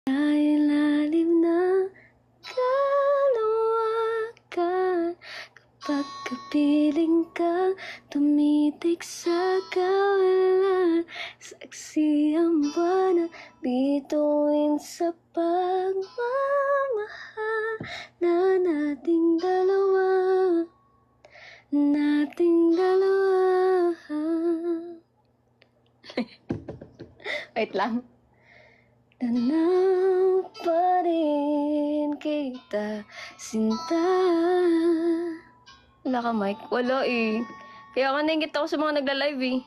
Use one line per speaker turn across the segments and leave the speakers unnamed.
ilalim ng kalawakan. Kapag kapiling ka, tumitik sa kawalan. Saksi ang buwan at bituin sa pagmamahal na nating dalawa. Nating dalawa. Wait lang. Tanaw pa rin kita, sinta. Wala ka, Mike? Wala eh. Kaya ka naingit ako sa mga nagla-live eh.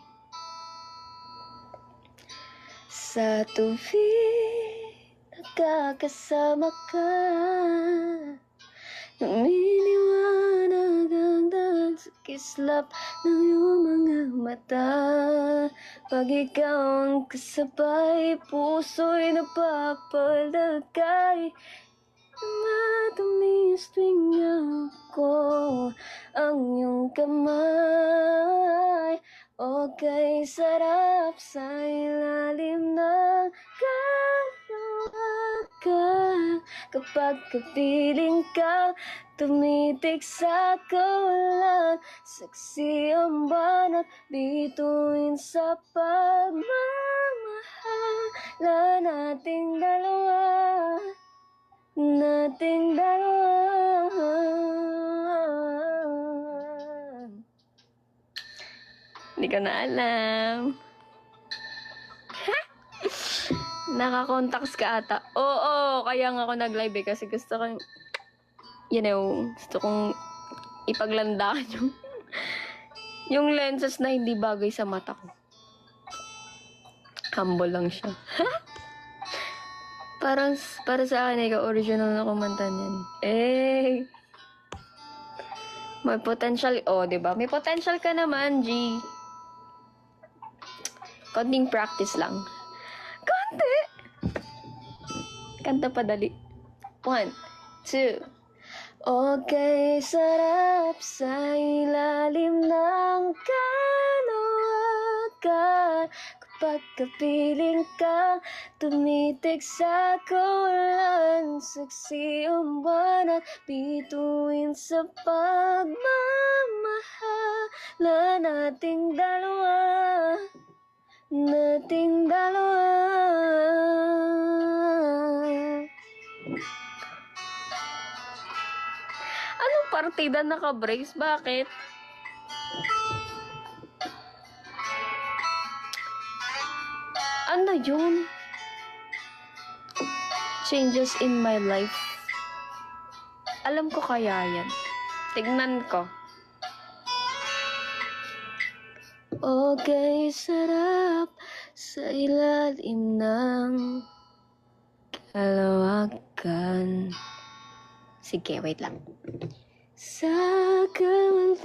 Sa tuwing nakakasama ka, lumiliwanag ang daan sa kislap ng iyong mga mata. Pag ikaw ang kasabay, puso'y napapalagay. Matamis tuwing ako ang iyong kamay. Okay, sarap sa ilalim ng kalawakan. Kapag kapiling ka, tumitik sa kawalan. Saksi ang buwan at bituin sa pagmamahal na nating dalawa. Nating dalawa. Hindi ko na alam. Naka-contacts ka ata. Oo, kaya nga ako nag-live eh. Kasi gusto kong, gusto kong ipaglandakan yung lenses na hindi bagay sa mata ko. Humble lang siya. Para sa akin, ikaw original na kumanta niyan. Eh, may potential, diba? May potential ka naman, G. Konting practice lang. Konti! Kanta padali. 1, 2. Okay, sarap sa ilalim ng kalawakan. Kapag kapiling ka, tumitik sa kawalan. Saksi ang buwan at bituin sa pagmamahal na nating dalawa. Nating dalawa. Anong partida naka-brace? Bakit? Ano yun? Changes in my life. Alam ko kaya yan. Tignan ko. Okay, sarap sa ilalim ng kalawakan. Sige, wait lang. Sa kawalan